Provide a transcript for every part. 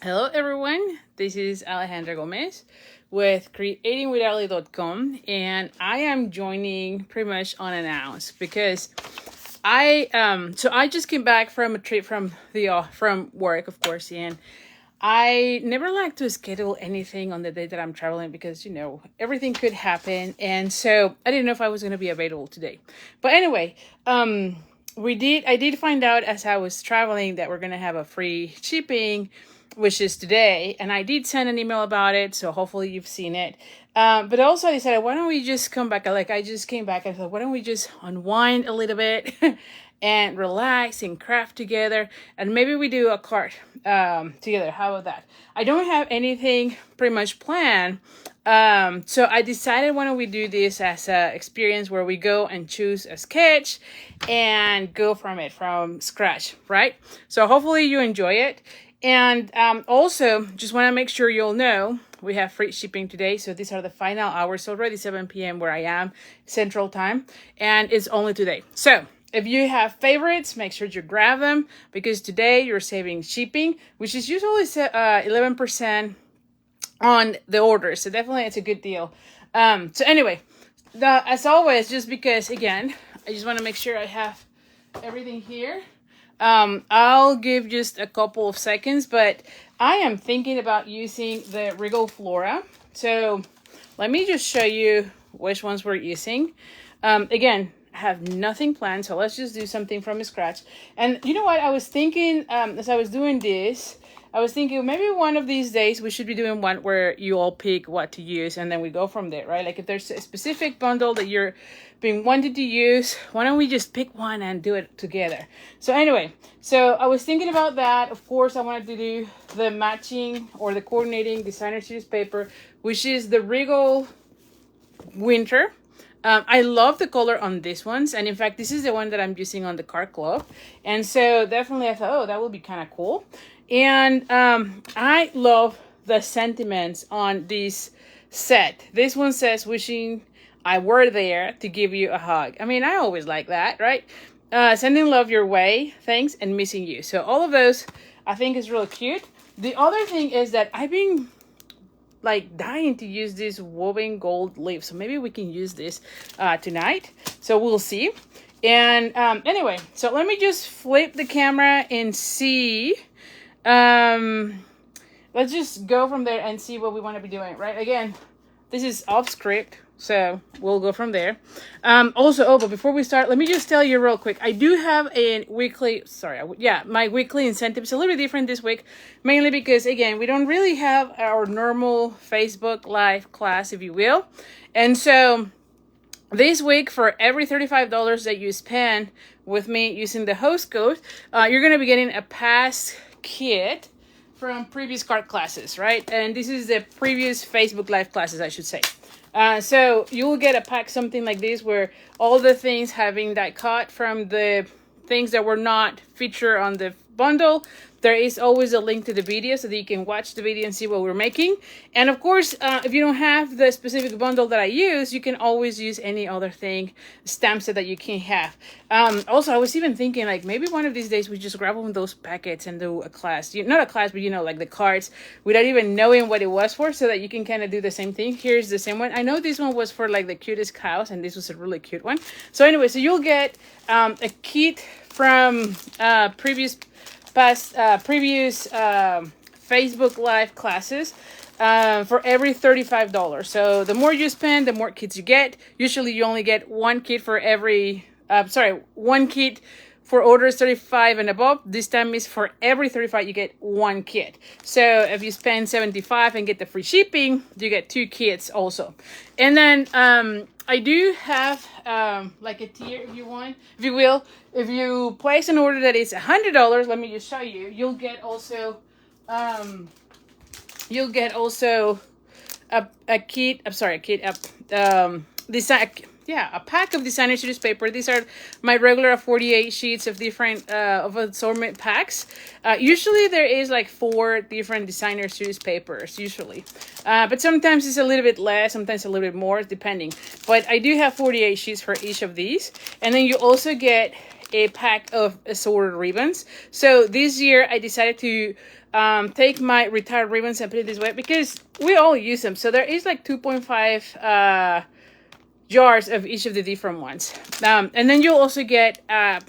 Hello everyone, this is Alejandra Gomez with creatingwithali.com, and I am joining pretty much unannounced because I just came back from a trip from work, of course, and I never like to schedule anything on the day that I'm traveling because everything could happen, and so I didn't know if I was going to be available today. But anyway, I did find out as I was traveling that we're going to have a free shipping, which is today, and I did send an email about it, so hopefully you've seen it. But also I decided, why don't we just come back? I just came back and I thought, why don't we just unwind a little bit and relax and craft together, and maybe we do a cart together. How about that? I don't have anything pretty much planned. So I decided, why don't we do this as an experience where we go and choose a sketch and go from scratch, right? So hopefully you enjoy it. And also, just want to make sure you'll know we have free shipping today. So these are the final hours, already 7 p.m. where I am, Central Time, and it's only today. So if you have favorites, make sure you grab them because today you're saving shipping, which is usually 11% on the order. So definitely it's a good deal. So anyway, as always, just because, again, I just want to make sure I have everything here. I'll give just a couple of seconds, but I am thinking about using the Regal Flora. So let me just show you which ones we're using. Again, I have nothing planned, so let's just do something from scratch. And you know what? I was thinking, as I was doing this, I was thinking maybe one of these days we should be doing one where you all pick what to use and then we go from there, right? Like if there's a specific bundle that you're being wanted to use, why don't we just pick one and do it together? So anyway, so I was thinking about that. Of course, I wanted to do the matching or the coordinating designer series paper, which is the Regal Winter. I love the color on these ones, and in fact this is the one that I'm using on the card club, and so definitely I thought, oh, that would be kind of cool. And I love the sentiments on this set. This one says, wishing I were there to give you a hug. I mean, I always like that, right? Sending love your way, thanks, and missing you. So all of those I think is really cute. The other thing is that I've been like dying to use this woven gold leaf, so maybe we can use this tonight, so we'll see. And anyway, so let me just flip the camera and see. Let's just go from there and see what we want to be doing, right? Again, this is off script, so we'll go from there. But before we start, let me just tell you real quick. I do have a my weekly incentive is a little bit different this week, mainly because, again, we don't really have our normal Facebook Live class, if you will. And so this week, for every $35 that you spend with me using the host code, you're going to be getting a past kit from previous card classes, right? And this is the previous Facebook Live classes, I should say. So you will get a pack, something like this, where all the things having that cut from the things that were not featured on the bundle. There is always a link to the video so that you can watch the video and see what we're making. And of course, if you don't have the specific bundle that I use, you can always use any other thing, stamp set that you can have. Also, I was even thinking, like, maybe one of these days we just grab one of those packets and do a class. Not a class, but like the cards, without even knowing what it was for, so that you can kind of do the same thing. Here's the same one. I know this one was for like the cutest cows, and this was a really cute one. So anyway, so you'll get a kit from previous Facebook Live classes for every $35. So the more you spend, the more kits you get. Usually you only get one kit for one kit for orders 35 and above. This time is for every 35 you get one kit. So if you spend $75 and get the free shipping, you get 2 kits also. And then I do have like a tier, if you will. If you place an order that is $100, let me just show you. You'll get also a pack of designer series paper. These are my regular 48 sheets of different of assortment packs. Usually there is like 4 different designer series papers usually, but sometimes it's a little bit less, sometimes a little bit more, depending. But I do have 48 sheets for each of these, and then you also get a pack of assorted ribbons. So this year I decided to take my retired ribbons and put it this way because we all use them. So there is like 2.5 jars of each of the different ones. And then you'll also get a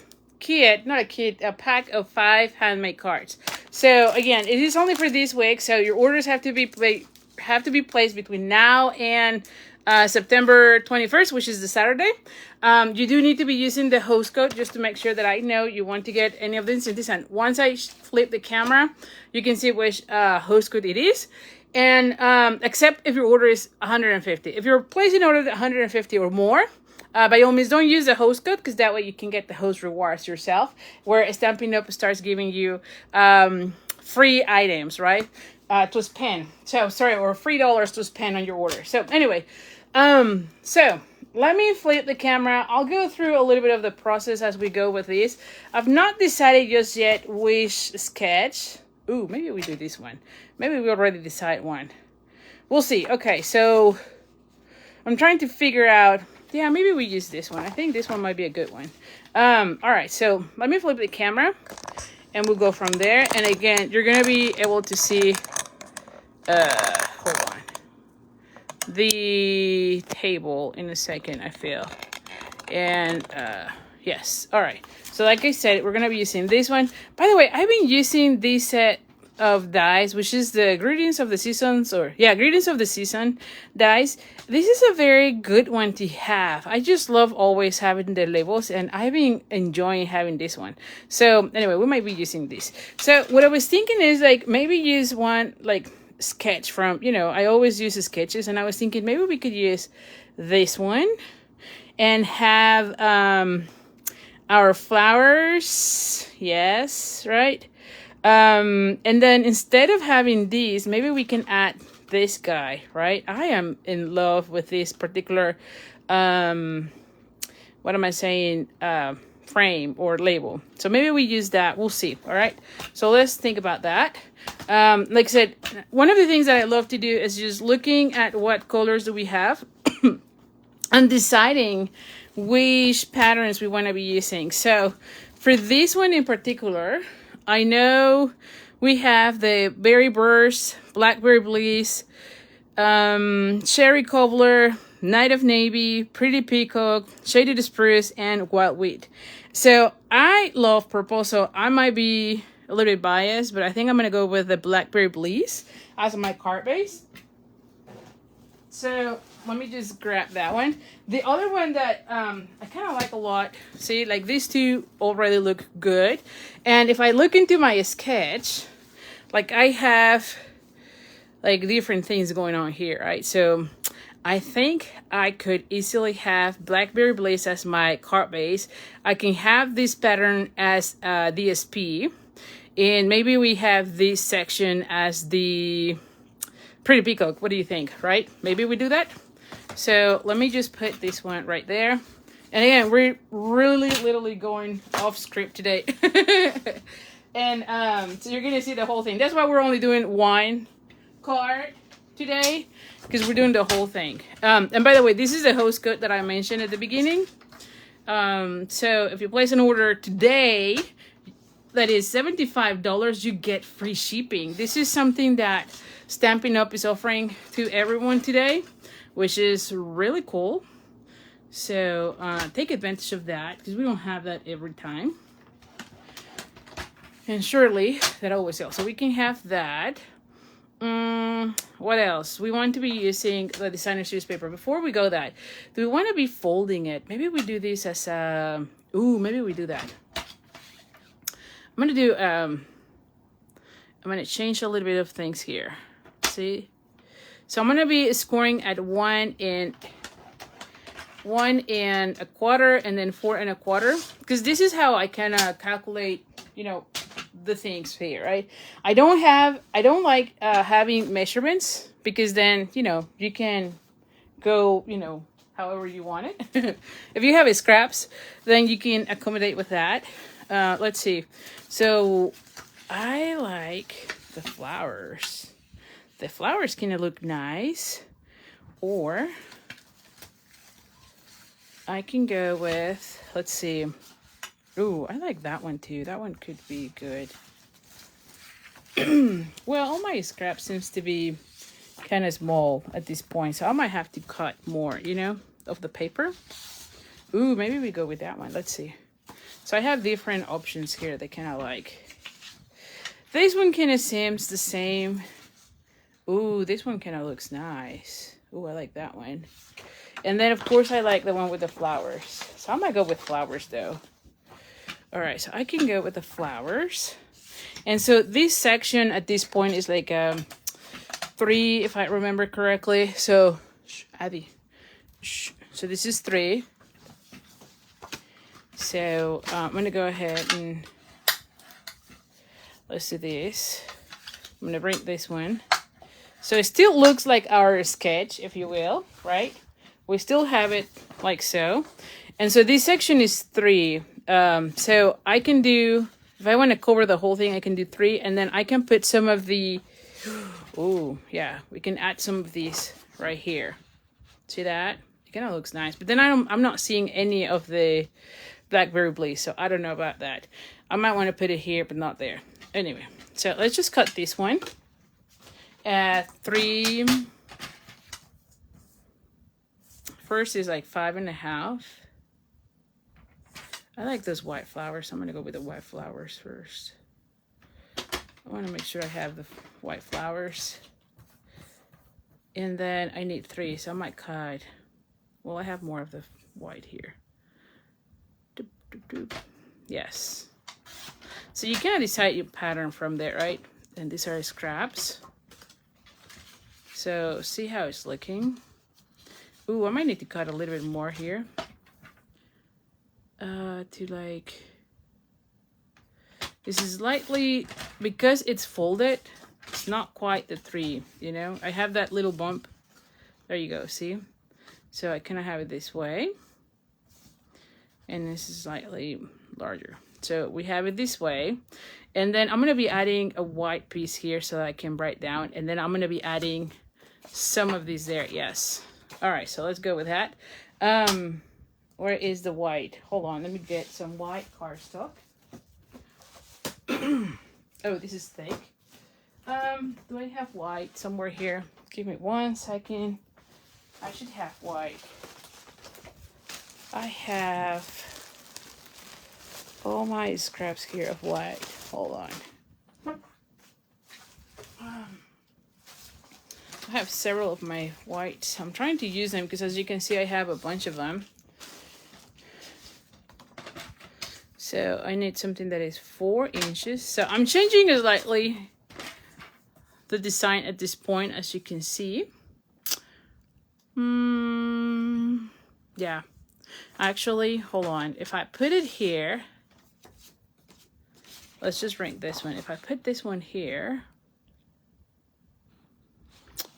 pack of 5 handmade cards. So again, it is only for this week. So your orders have to be placed between now and September 21st, which is the Saturday. You do need to be using the host code just to make sure that I know you want to get any of the incentives. And once I flip the camera, you can see which host code it is. And except if your order is 150. If you're placing an order 150 or more, by all means, don't use the host code because that way you can get the host rewards yourself, where Stampin' Up! Starts giving you free items, right? To spend. So, sorry, or $3 to spend on your order. So, anyway, so let me flip the camera. I'll go through a little bit of the process as we go with this. I've not decided just yet which sketch. Ooh, maybe we do this one. Maybe we already decide one. We'll see. Okay, so I'm trying to figure out. Yeah, maybe we use this one. I think this one might be a good one. All right, so let me flip the camera and we'll go from there. And again, you're going to be able to see, hold on, the table in a second, I feel. And yes, all right. So like I said, we're going to be using this one. By the way, I've been using this set of dies, which is the Greetings of the Seasons, Greetings of the Season dies. This is a very good one to have. I just love always having the labels, and I've been enjoying having this one. So anyway, we might be using this. So what I was thinking is like maybe use one like sketch from, I always use the sketches, and I was thinking maybe we could use this one and have our flowers. Yes, right. And then instead of having these, maybe we can add this guy, right? I am in love with this particular, frame or label. So maybe we use that. We'll see. All right. So let's think about that. Like I said, one of the things that I love to do is just looking at what colors do we have and deciding which patterns we want to be using. So for this one in particular, I know we have the Berry Burst, Blackberry Bliss, Cherry Cobbler, Night of Navy, Pretty Peacock, Shaded Spruce, and Wild Wheat. So I love purple, so I might be a little bit biased, but I think I'm going to go with the Blackberry Bliss as my card base. So let me just grab that one. The other one that I kind of like a lot, see, like these two already look good. And if I look into my sketch, like I have like different things going on here, right? So I think I could easily have Blackberry Bliss as my card base. I can have this pattern as DSP. And maybe we have this section as the Pretty Peacock. What do you think, right? Maybe we do that. So let me just put this one right there. And again, we're really literally going off script today. And so you're going to see the whole thing. That's why we're only doing one card today, because we're doing the whole thing. And by the way, this is the host code that I mentioned at the beginning. So if you place an order today, that is $75, you get free shipping. This is something that Stampin' Up! Is offering to everyone today, which is really cool. So take advantage of that, because we don't have that every time. And surely that always sells. So we can have that. What else? We want to be using the designer's newspaper. Before we go that, do we want to be folding it? Maybe we do this as a... maybe we do that. I'm going to do... I'm going to change a little bit of things here. See? So I'm going to be scoring at 1 1.25 and then 4 1/4, because this is how I kind of calculate, the things here, right? I don't like having measurements, because then, you can go, however you want it. If you have scraps, then you can accommodate with that. Let's see. So I like the flowers. The flowers kind of look nice. Or I can go with, let's see, Ooh, I like that one too. That one could be good. Well, all my scrap seems to be kind of small at this point, so I might have to cut more, you know, of the paper. Ooh, maybe we go with that one. Let's see. So I have different options here that kind of like. This one kind of seems the same. Ooh, this one kind of looks nice. Ooh, I like that one. And then, of course, I like the one with the flowers. So I might go with flowers, though. All right, so I can go with the flowers. And so this section at this point is like 3, if I remember correctly. So, Abby. So this is 3. So I'm going to go ahead and let's do this. I'm going to bring this one. So it still looks like our sketch, if you will, right? We still have it like so. And so this section is 3. So I can do, if I want to cover the whole thing, I can do 3. And then I can put some of the, oh, yeah, we can add some of these right here. See that? It kind of looks nice. But then I'm not seeing any of the blackberry bleach, so I don't know about that. I might want to put it here, but not there. Anyway, so let's just cut this one at 3. First is like 5.5. I like those white flowers, so I'm gonna go with the white flowers first. I want to make sure I have the white flowers. And then I need 3, so I might cut. Well, I have more of the white here. Doop, doop, doop. Yes. So you can decide your pattern from there, right? And these are scraps. So see how it's looking. Ooh, I might need to cut a little bit more here. To like, this is lightly, because it's folded, it's not quite the 3, you know? I have that little bump. There you go, see? So I kind of have it this way. And this is slightly larger. So we have it this way. And then I'm going to be adding a white piece here so that I can write down. And then I'm going to be adding some of these there. Yes. All right, so let's go with that. Where is the white? Hold on, let me get some white cardstock. Oh, this is thick. Do I have white somewhere here? Give me 1 second. I should have white. I have all my scraps here of white. Hold on. I have several of my whites. I'm trying to use them because, as you can see, I have a bunch of them. So I need something that is 4 inches. So I'm changing slightly the design at this point, as you can see. Yeah. Actually, hold on. If I put it here, let's just rank this one. If I put this one here,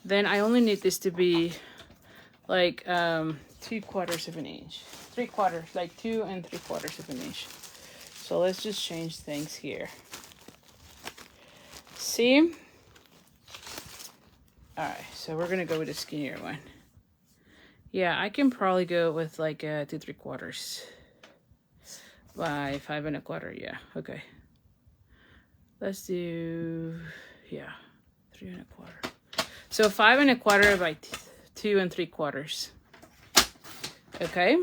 then I only need this to be like 3/4 of an inch. 3/4, like 2 3/4 of an inch. So let's just change things here. See? All right, so we're gonna go with a skinnier one. Yeah, I can probably go with like 2 3/4 by 5 1/4. Yeah, okay. Let's do, yeah, 3 1/4. So 5 1/4 by 2 3/4. Okay.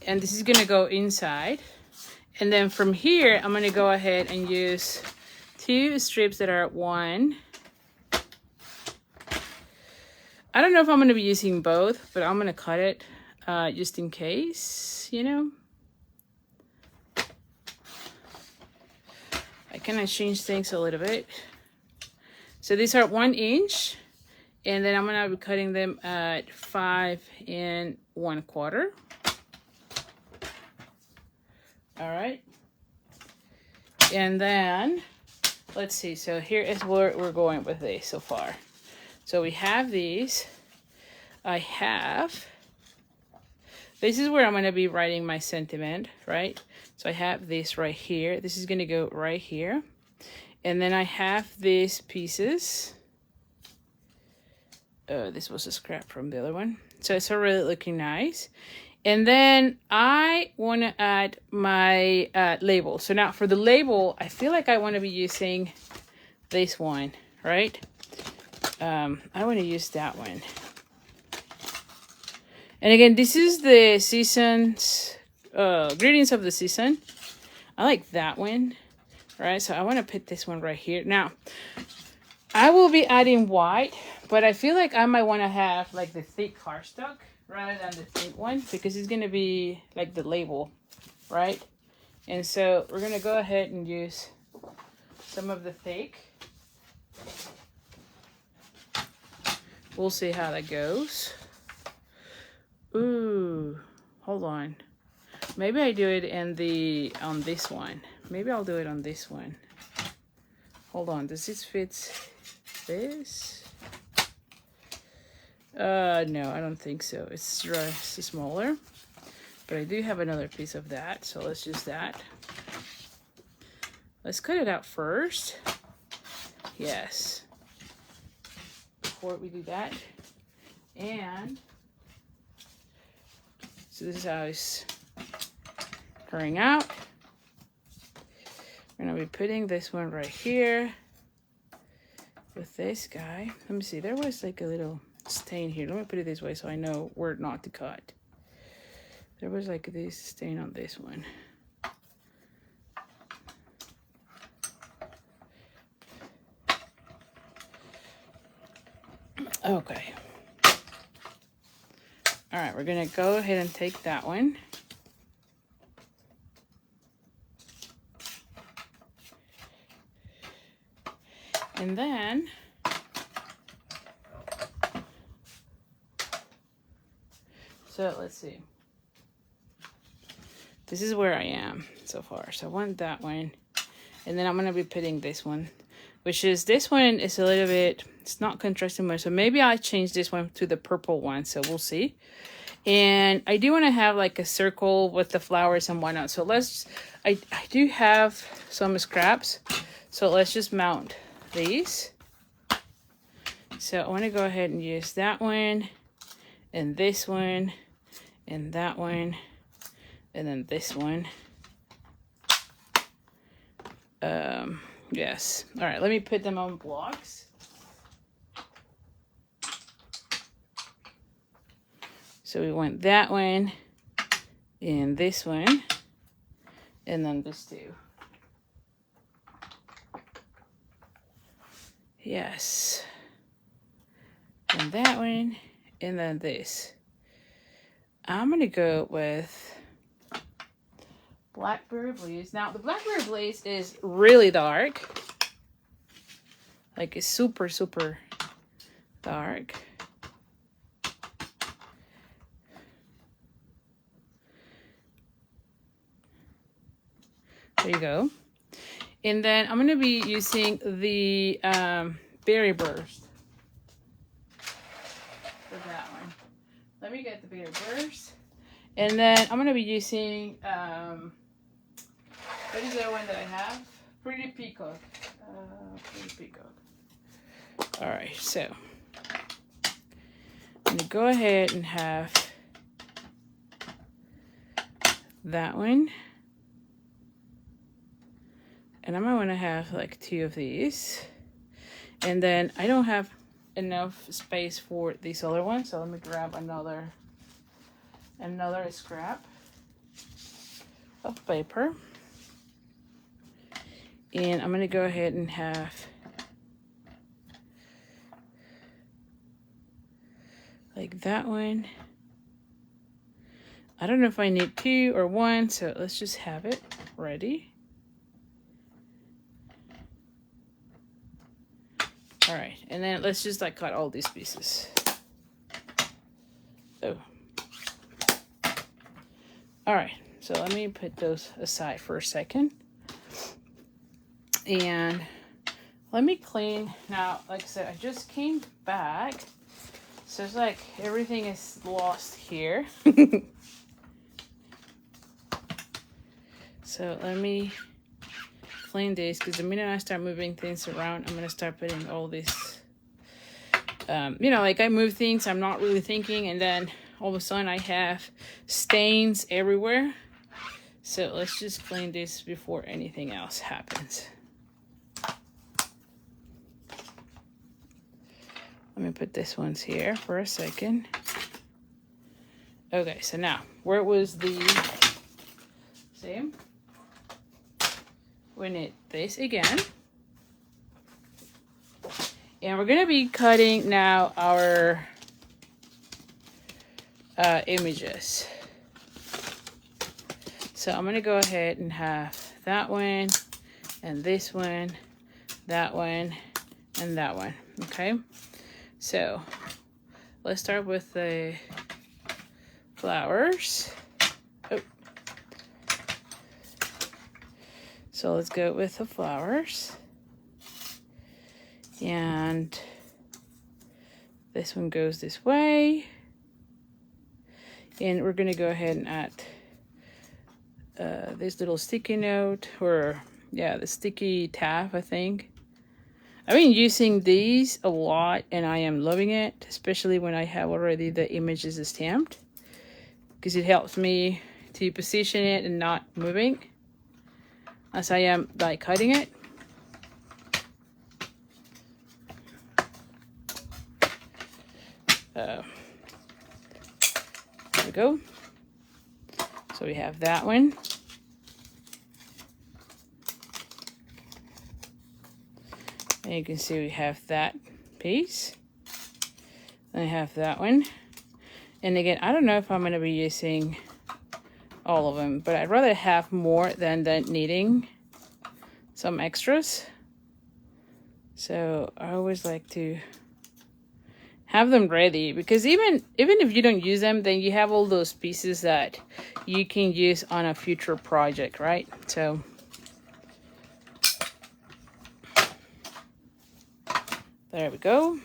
And this is gonna go inside. And then from here, I'm gonna go ahead and use 2 strips that are 1. I don't know if I'm gonna be using both, but I'm gonna cut it just in case, you know. I kind of change things a little bit. So these are 1 inch, and then I'm gonna be cutting them at 5 1/4. All right. And then let's see. So here is where we're going with this so far. So we have these. This is where I'm going to be writing my sentiment, right? So I have this right here. This is going to go right here. And then I have these pieces. Oh, this was a scrap from the other one. So it's already looking nice. And then I want to add my label. So now for the label, I feel like I want to be using this one, right? I want to use that one. And again, this is the season's greetings of the season. I like that one, right? So I want to put this one right here. Now, I will be adding white, but I feel like I might want to have like the thick cardstock rather than the thin one because it's going to be like the label, right? And so we're going to go ahead and use some of the thick. We'll see how that goes. Ooh, hold on. Maybe I do it on this one. Maybe I'll do it on this one. Hold on, does this fit this? No, I don't think so. It's just smaller. But I do have another piece of that, so let's use that. Let's cut it out first. Yes. Before we do that. And so this is how it's coming out. We're gonna be putting this one right here with this guy. Let me see, there was like a little stain here. Let me put it this way so I know where not to cut. There was like this stain on this one. Okay. All right, we're gonna go ahead and take that one. And then so let's see. This is where I am so far. So I want that one. And then I'm gonna be putting this one, which is this one is a little bit, it's not contrasting much. So maybe I change this one to the purple one. So we'll see. And I do want to have like a circle with the flowers and whatnot. So I do have some scraps. So let's just mount these. So I want to go ahead and use that one and this one and that one and then this one. Yes. All right, let me put them on blocks. So we want that one and this one and then this two. Yes. And that one and then this. I'm gonna go with Blackberry Blaze. Now the Blackberry Blaze is really dark. Like it's super, super dark. There you go. And then I'm gonna be using the Berry Burst for that one. Let me get the Berry Burst. And then I'm gonna be using what is that one that I have? Pretty Peacock. Pretty Peacock. All right, so I'm gonna go ahead and have that one. And I might want to have like 2 of these. And then I don't have enough space for this other one. So let me grab another scrap of paper. And I'm going to go ahead and have like that one. I don't know if I need 2 or 1. So let's just have it ready. All right, and then let's just like cut all these pieces. Oh. All right, so let me put those aside for a second. And let me clean. Now, like I said, I just came back. So it's like everything is lost here. So let me clean this, because the minute I start moving things around, I'm gonna start putting all this you know, like I move things, I'm not really thinking, and then all of a sudden I have stains everywhere. So let's just clean this before anything else happens. Let me put this one's here for a second. Okay, so now, where was the same? We need this again. And we're gonna be cutting now our images. So I'm gonna go ahead and have that one, and this one, that one, and that one, okay? So let's start with the flowers. Oh. So let's go with the flowers. And this one goes this way. And we're going to go ahead and add this little sticky note, or yeah, the sticky tab, I think. I've been using these a lot and I am loving it, especially when I have already the images stamped, because it helps me to position it and not moving as I am like cutting it. There we go. So we have that one. And you can see we have that piece. Then I have that one. And again, I don't know if I'm going to be using all of them, but I'd rather have more than needing some extras. So I always like to have them ready, because even if you don't use them, then you have all those pieces that you can use on a future project, right? So there we go.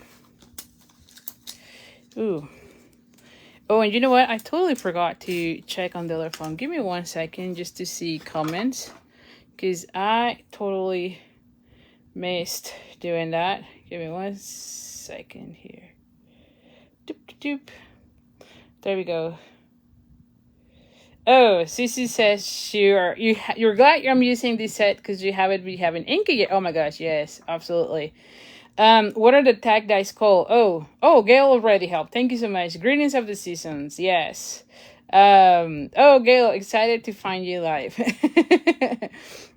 Ooh. Oh, and you know what? I totally forgot to check on the other phone. Give me 1 second just to see comments, because I totally missed doing that. Give me 1 second here. Doop, doop, doop. There we go. Oh, Sissy says you're glad I'm using this set because you haven't inked it yet. Oh my gosh, yes, absolutely. What are the tag dice called? Oh, Gail already helped. Thank you so much. Greetings of the seasons. Yes. Oh, Gail, excited to find you live.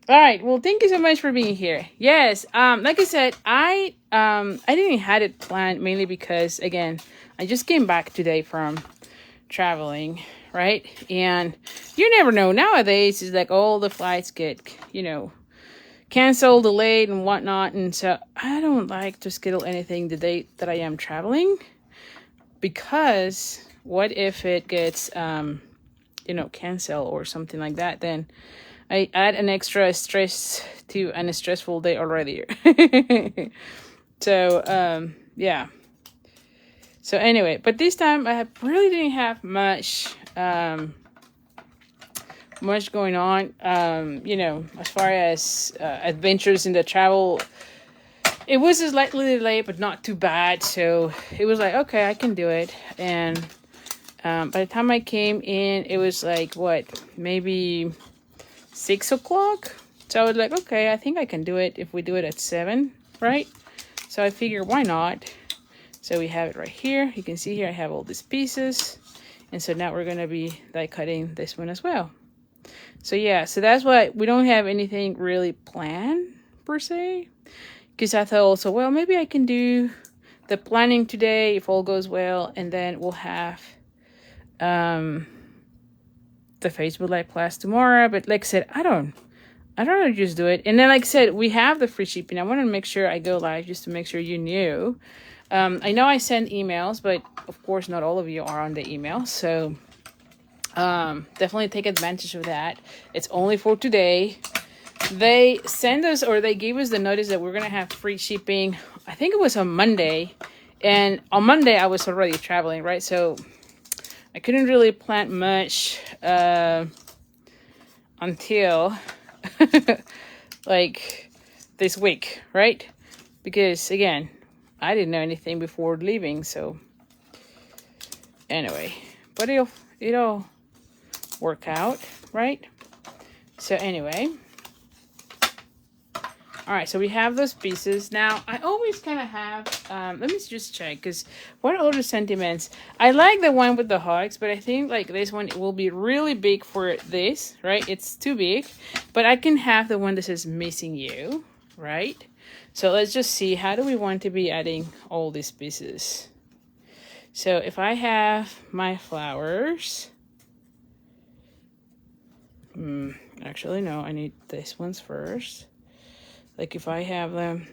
All right. Well, thank you so much for being here. Yes. Like I said, I didn't have it planned, mainly because, again, I just came back today from traveling, right? And you never know. Nowadays, it's like all the flights get, canceled, delayed, and whatnot. And so I don't like to schedule anything the date that I am traveling, because what if it gets, canceled or something like that? Then I add an extra stress to a stressful day already. So, yeah. So anyway, but this time I really didn't have much going on. As far as adventures in the travel, it was slightly delayed, but not too bad. So it was like, okay, I can do it. And by the time I came in, it was like, maybe 6 o'clock. So I was like, okay, I think I can do it if we do it at 7, right? So I figured, why not? So we have it right here. You can see here I have all these pieces. And so now we're going to be like cutting this one as well. So yeah, so that's why we don't have anything really planned per se. Because I thought also, well, maybe I can do the planning today if all goes well. And then we'll have the Facebook Live class tomorrow. But like I said, I'd rather just do it. And then like I said, we have the free shipping. I want to make sure I go live just to make sure you knew. I know I send emails, but of course not all of you are on the email. So definitely take advantage of that. It's only for today. They send us, or they gave us the notice that we're going to have free shipping. I think it was on Monday. And on Monday I was already traveling, right? So I couldn't really plan much until like this week, right? Because again, I didn't know anything before leaving. So anyway, but it'll work out, right? So anyway, all right, so we have those pieces. Now, I always kind of have, let me just check, because what other sentiments? I like the one with the hugs, but I think like this one will be really big for this, right? It's too big, but I can have the one that says missing you, right? So let's just see, how do we want to be adding all these pieces? So if I have my flowers, actually no, I need these ones first. Like if I have them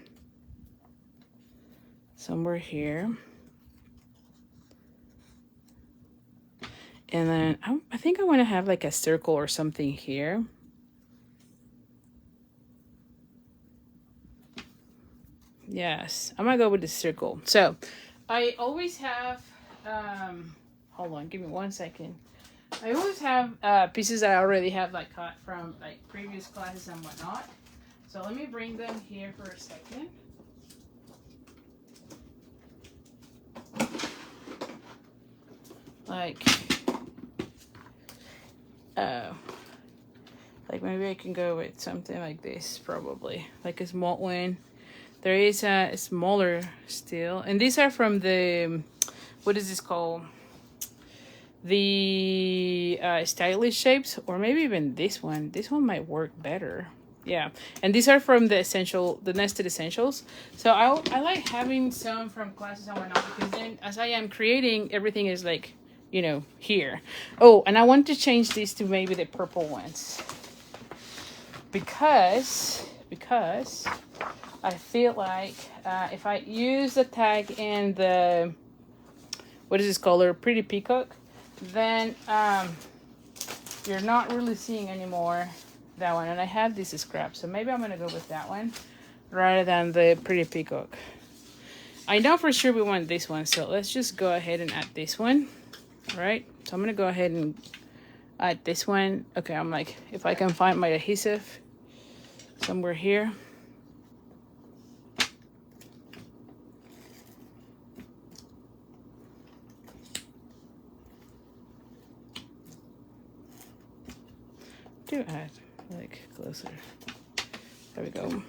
somewhere here. And then I think I want to have like a circle or something here. Yes, I'm gonna go with the circle. So I always have, hold on, give me 1 second. I always have pieces that I already have like cut from like previous classes and whatnot. So let me bring them here for a second. Like maybe I can go with something like this, probably like a small one. There is a smaller still, and these are from the, what is this called? The stylish shapes, or maybe even this one. This one might work better. Yeah, and these are from the nested essentials. So I like having some from classes and whatnot, because then as I am creating, everything is like, you know, here. Oh, and I want to change these to maybe the purple ones, because I feel like if I use the tag in the, what is this color, Pretty Peacock, then you're not really seeing anymore that one. And I have this scrap, so maybe I'm gonna go with that one rather than the Pretty Peacock. I know for sure we want this one, so let's just go ahead and add this one. All right, so I'm gonna go ahead and add this one. Okay, I'm like, if I can find my adhesive somewhere here. Do add like closer. There we go.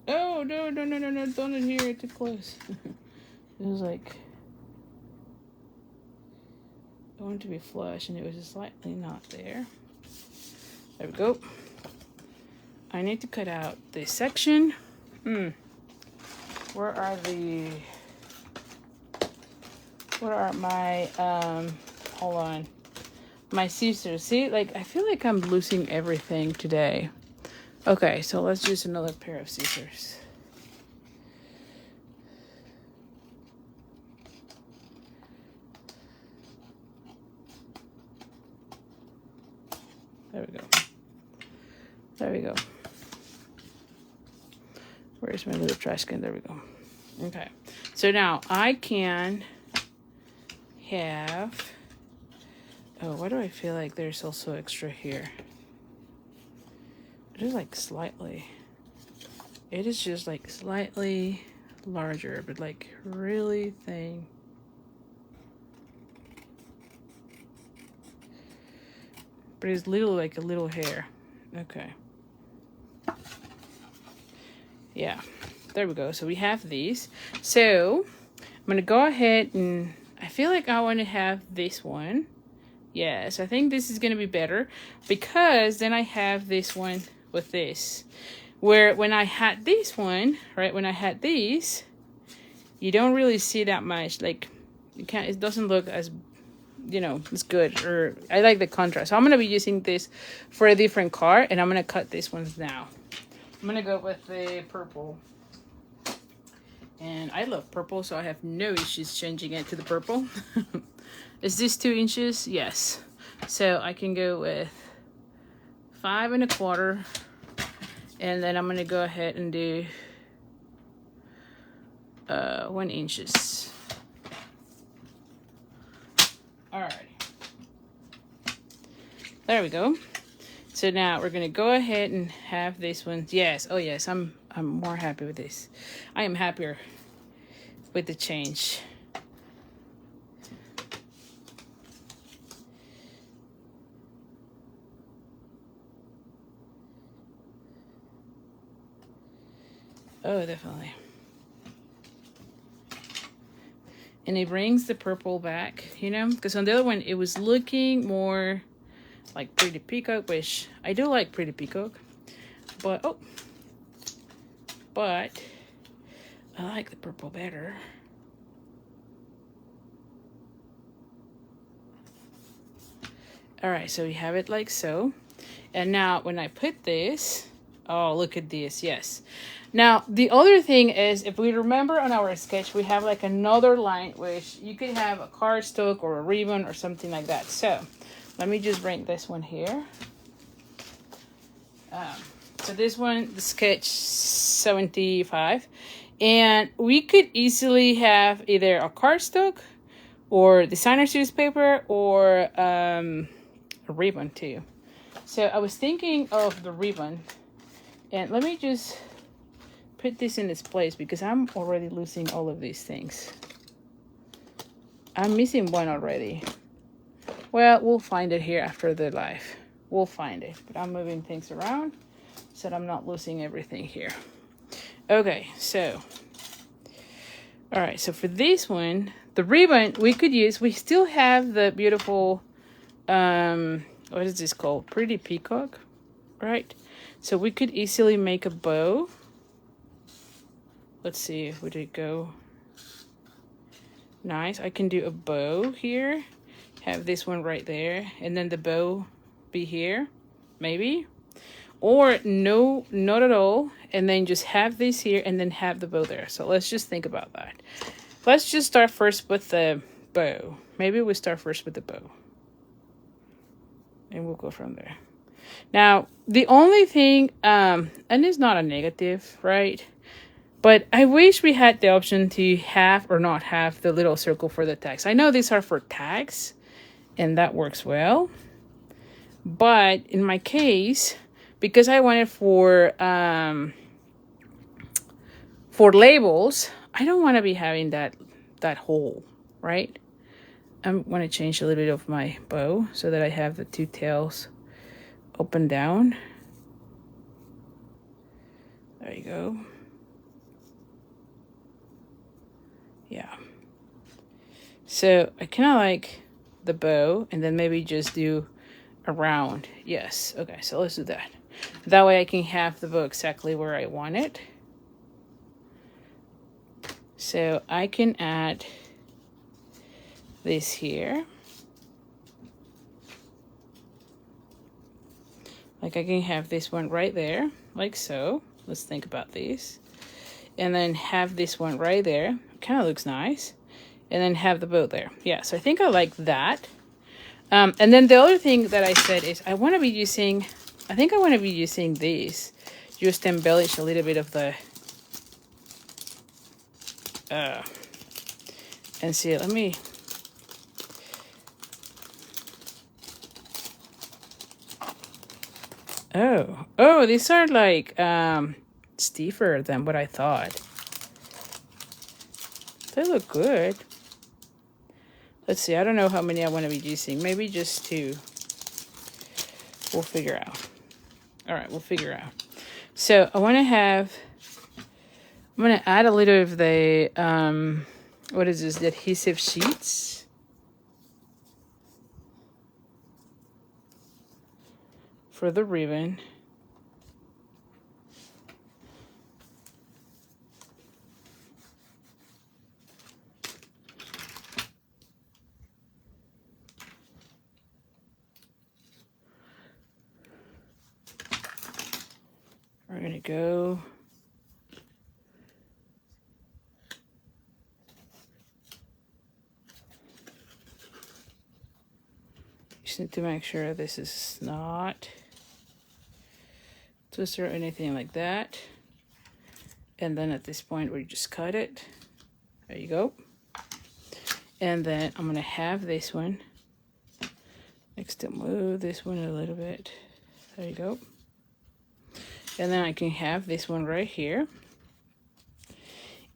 Oh no, don't adhere too close. It was like, I want it to be flush, and it was just slightly not there. There we go. I need to cut out this section. Where are my hold on, my scissors? See, like I feel like I'm losing everything today. Okay, so let's use another pair of scissors. There we go. There we go. Where's my little trash can? There we go. Okay, so now I can have, oh, why do I feel like there's also extra here? It is like slightly, it is just like slightly larger, but like really thin. But it's little, like a little hair. Okay. Yeah, there we go. So we have these. So I'm gonna go ahead and I feel like I want to have this one. Yes, I think this is gonna be better, because then I have this one with this. Where when I had this one, right, when I had these, you don't really see that much. Like, you can't, it doesn't look as, you know, it's good. Or I like the contrast. So I'm gonna be using this for a different card, and I'm gonna cut these ones now. I'm gonna go with the purple. And I love purple, so I have no issues changing it to the purple. Is this 2 inches? Yes. So I can go with 5 1/4. And then I'm gonna go ahead and do 1 inches. All right. There we go. So now we're gonna go ahead and have this one. Yes, oh yes, I'm more happy with this. I am happier. with the change. Oh, definitely. And it brings the purple back, you know, because on the other one it was looking more like Pretty Peacock, which I do like Pretty Peacock, but I like the purple better. All right, so we have it like so. And now when I put this, oh, look at this, yes. Now, the other thing is, if we remember on our sketch, we have like another line, which you could have a cardstock or a ribbon or something like that. So let me just bring this one here. So this one, the sketch 75. And we could easily have either a cardstock or designer series paper or a ribbon too. So I was thinking of the ribbon. And let me just put this in its place because I'm already losing all of these things. I'm missing one already. Well, we'll find it here after the live. We'll find it. But I'm moving things around so that I'm not losing everything here. Okay, so. All right, so for this one, the ribbon we could use, we still have the beautiful, what is this called? Pretty Peacock, right? So we could easily make a bow. Let's see, would it go? Nice. I can do a bow here. Have this one right there. And then the bow be here. Maybe. Or no, not at all. And then just have this here and then have the bow there. So let's just think about that. Let's just start first with the bow. Maybe we start first with the bow. And we'll go from there. Now, the only thing, and it's not a negative, right? But I wish we had the option to have or not have the little circle for the tags. I know these are for tags, and that works well. But in my case, because I want it for labels, I don't want to be having that hole, right? I'm going to change a little bit of my bow so that I have the two tails up and down. There you go. Yeah. So I kind of like the bow and then maybe just do a round. Yes. Okay, so let's do that. That way I can have the bow exactly where I want it. So I can add this here. Like I can have this one right there, like so. Let's think about this. And then have this one right there. Kind of looks nice. And then have the bow there. Yeah, so I think I like that. And then the other thing that I said is I want to be using, I think I want to be using these. Just embellish a little bit of the, and see, let me, oh, these are like stiffer than what I thought. They look good. Let's see, I don't know how many I want to be using. Maybe just 2. We'll figure out. All right, we'll figure out. So I want to have, I'm going to add a little of the, what is this, the adhesive sheets. For the ribbon. We're going to go. Just need to make sure this is not twisted or anything like that. And then at this point, we just cut it. There you go. And then I'm going to have this one. Next to move this one a little bit. There you go. And then I can have this one right here.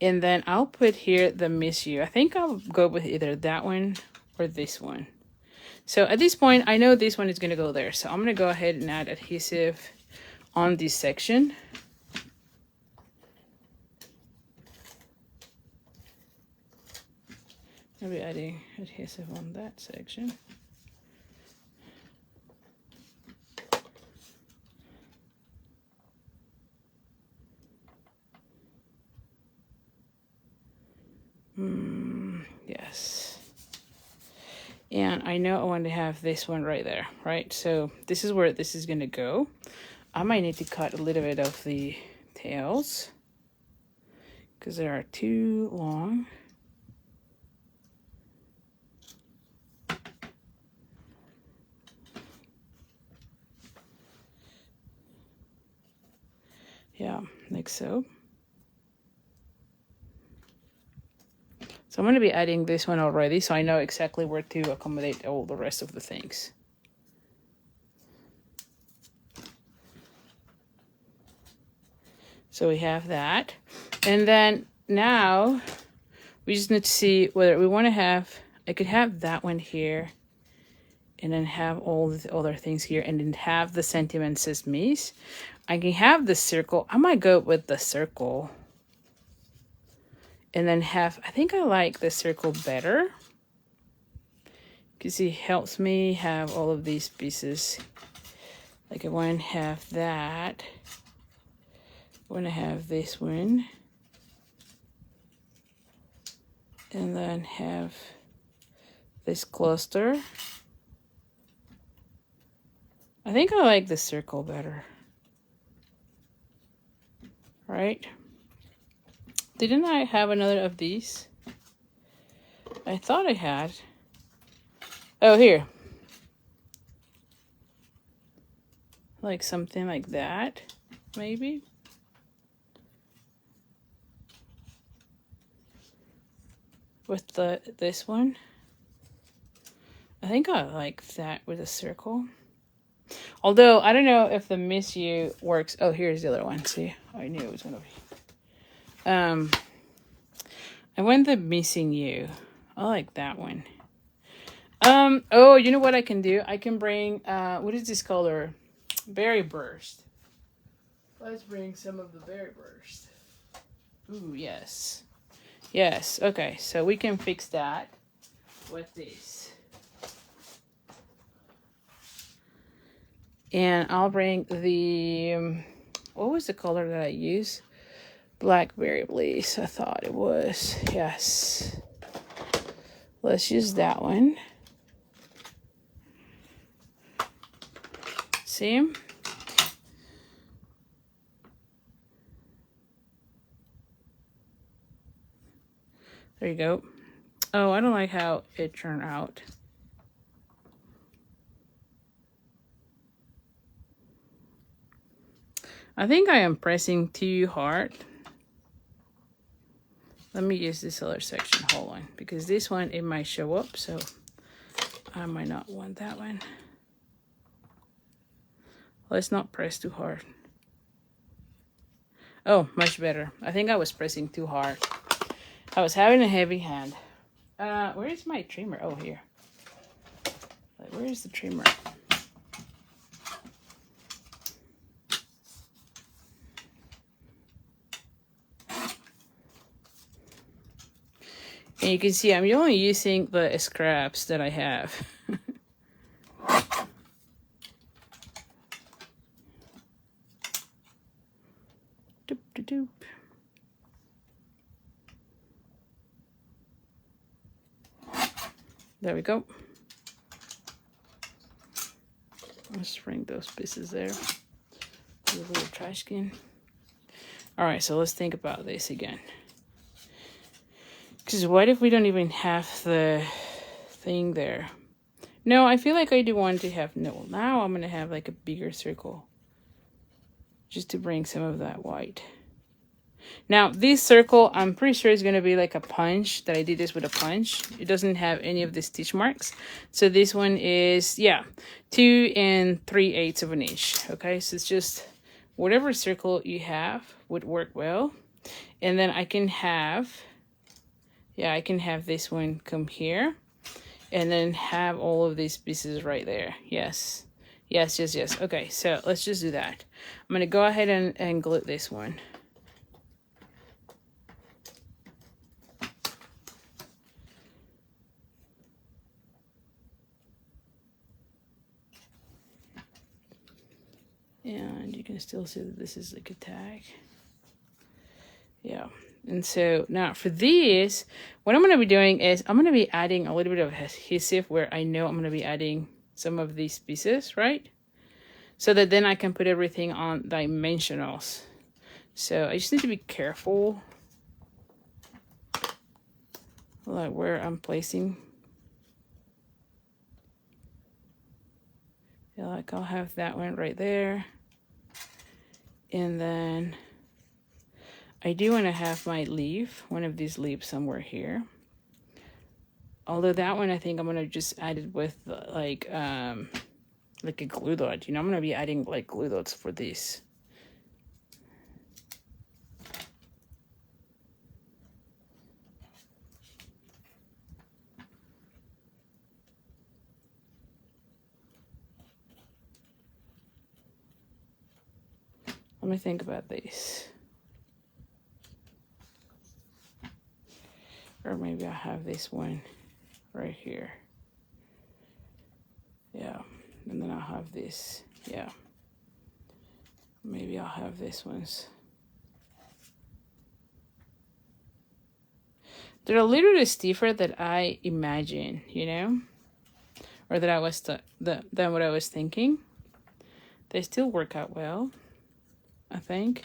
And then I'll put here the Miss You. I think I'll go with either that one or this one. So at this point, I know this one is going to go there. So I'm going to go ahead and add adhesive on this section. I'll be adding adhesive on that section. Yes. And I know I want to have this one right there, right? So this is where this is going to go. I might need to cut a little bit of the tails because they are too long. Yeah, like so. So I'm going to be adding this one already, so I know exactly where to accommodate all the rest of the things. So we have that. And then now we just need to see whether we want to have, I could have that one here and then have all the other things here and then have the Sentiment Sesames. I can have the circle. I might go with the circle. And then have, I think I like the circle better because it helps me have all of these pieces. Like I want to have that. I want to have this one. And then have this cluster. I think I like the circle better. Right? Didn't I have another of these? I thought I had. Oh, here. Like something like that, maybe. With this one. I think I like that with a circle. Although, I don't know if the Miss You works. Oh, here's the other one. See, I knew it was going to be. I want the Missing You. I like that one. Oh, you know what I can do? I can bring, what is this color? Berry Burst. Let's bring some of the Berry Burst. Ooh, yes. Yes, okay. So we can fix that with this. And I'll bring the, what was the color that I used? Blackberry Bliss, I thought it was. Yes. Let's use that one. See? There you go. Oh, I don't like how it turned out. I think I am pressing too hard. Let me use this other section. Hold on. Because this one, it might show up. So I might not want that one. Let's not press too hard. Oh, much better. I think I was pressing too hard. I was having a heavy hand. Where is my trimmer? Oh, here. Like, where is the trimmer? And you can see I'm only using the scraps that I have. Doop, doop, doop. There we go. Let's bring those pieces there. A little trash can. All right, so let's think about this again. Because what if we don't even have the thing there? No, I feel like I do want to have, no, now I'm going to have like a bigger circle. Just to bring some of that white. Now, this circle, I'm pretty sure is going to be like a punch, that I did this with a punch. It doesn't have any of the stitch marks. So this one is, yeah, 2 3/8 of an inch. Okay, so it's just whatever circle you have would work well. And then I can have, I can have this one come here and then have all of these pieces right there. Yes. Yes, yes, yes. Okay, so let's just do that. I'm gonna go ahead and glue this one. And you can still see that this is like a tag. Yeah. And so now for these, what I'm going to be doing is I'm going to be adding a little bit of adhesive where I know I'm going to be adding some of these pieces, right? So that then I can put everything on dimensionals. So I just need to be careful like where I'm placing. Yeah, like I'll have that one right there. And then I do want to have my leaf, one of these leaves somewhere here. Although that one, I think I'm going to just add it with like a glue dot. You know, I'm going to be adding like glue dots for this. Let me think about this. Or maybe I'll have this one right here. Yeah. And then I'll have this. Yeah. Maybe I'll have this ones. They're a little bit stiffer than I imagine, you know? Or that I was than what I was thinking. They still work out well, I think.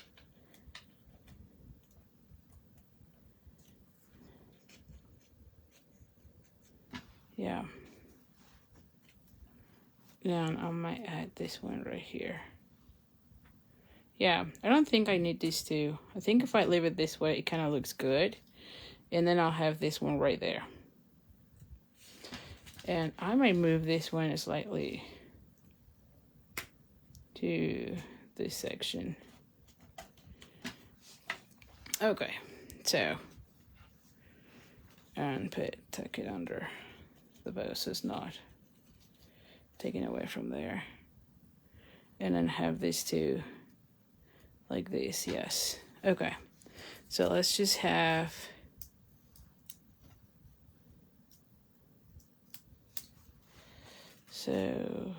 Yeah. Yeah, I might add this one right here. Yeah, I don't think I need these two. I think if I leave it this way, it kind of looks good. And then I'll have this one right there. And I might move this one slightly to this section. Okay, so, and tuck it under the bow so it's not taken away from there. And then have this two like this, yes. Okay, so let's just have so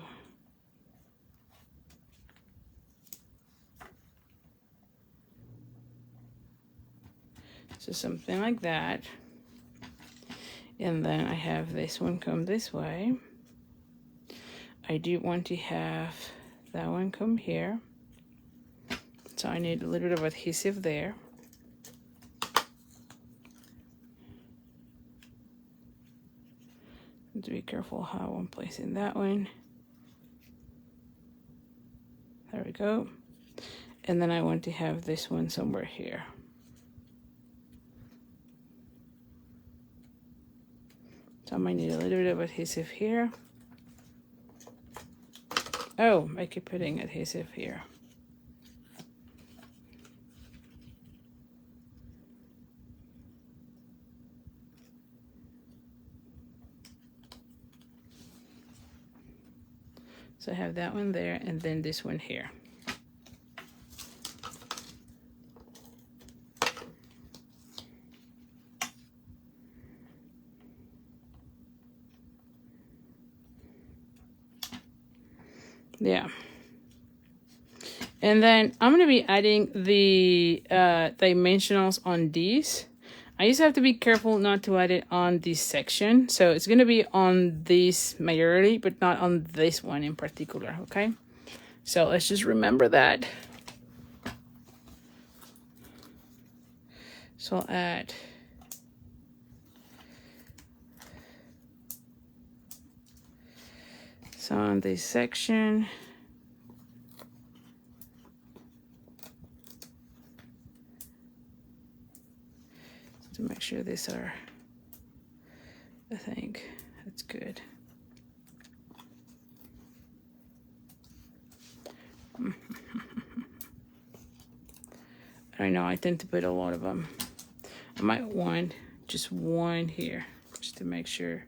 something like that. And then I have this one come this way. I do want to have that one come here. So I need a little bit of adhesive there. To be careful how I'm placing that one. There we go. And then I want to have this one somewhere here. So I might need a little bit of adhesive here. Oh, I keep putting adhesive here. So I have that one there and then this one here. Yeah. And then I'm going to be adding the dimensionals on these. I just have to be careful not to add it on this section. So it's going to be on this majority, but not on this one in particular, okay? So let's just remember that. So I'll add so on this section. To make sure these are, I think that's good. I know I tend to put a lot of them. I might want just one here just to make sure.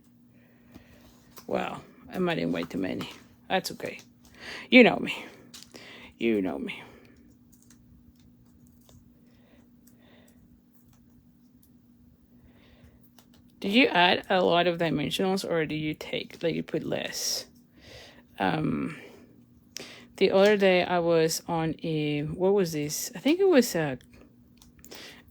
Wow, I might have way too many. That's okay. You know me. You know me. Do you add a lot of dimensionals or do you take, like you put less? The other day I was on a, what was this? I think it was a,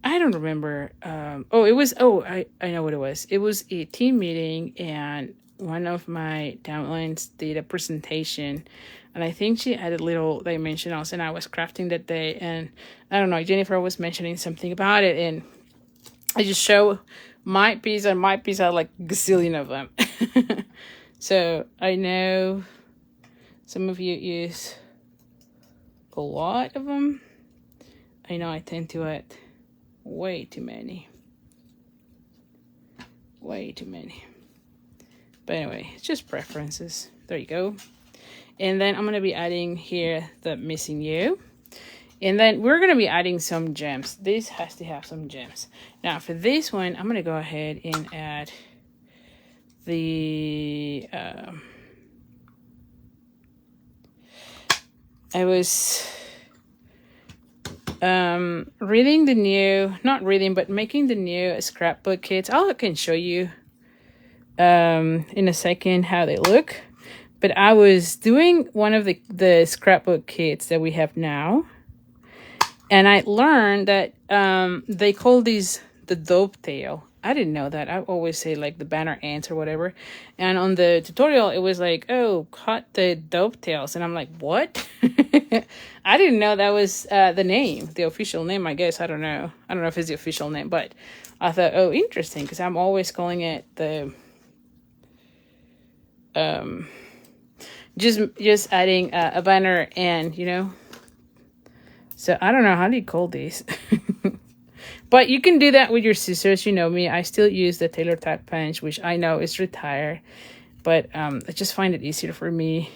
I don't remember. I know what it was. It was a team meeting and one of my downlines did a presentation and I think she added little dimensionals and I was crafting that day and I don't know, Jennifer was mentioning something about it and I just show my piece and my piece are like a gazillion of them. So I know some of you use a lot of them. I know I tend to add way too many. Way too many. But anyway, it's just preferences. There you go. And then I'm going to be adding here the missing you. And then we're going to be adding some gems. This has to have some gems. Now for this one, I'm going to go ahead and add the... I was reading the new, not reading, but making the new scrapbook kits. I can show you in a second how they look. But I was doing one of the scrapbook kits that we have now. And I learned that they call these the dovetail. I didn't know that. I always say like the banner ants or whatever. And on the tutorial, it was like, oh, cut the dovetails. And I'm like, what? I didn't know that was the name, the official name, I guess. I don't know. I don't know if it's the official name, but I thought, oh, interesting. Because I'm always calling it the... just adding a banner and, you know. So I don't know. How do you call these? But you can do that with your scissors. You know me. I still use the Taylor Tack punch, which I know is retired. But I just find it easier for me.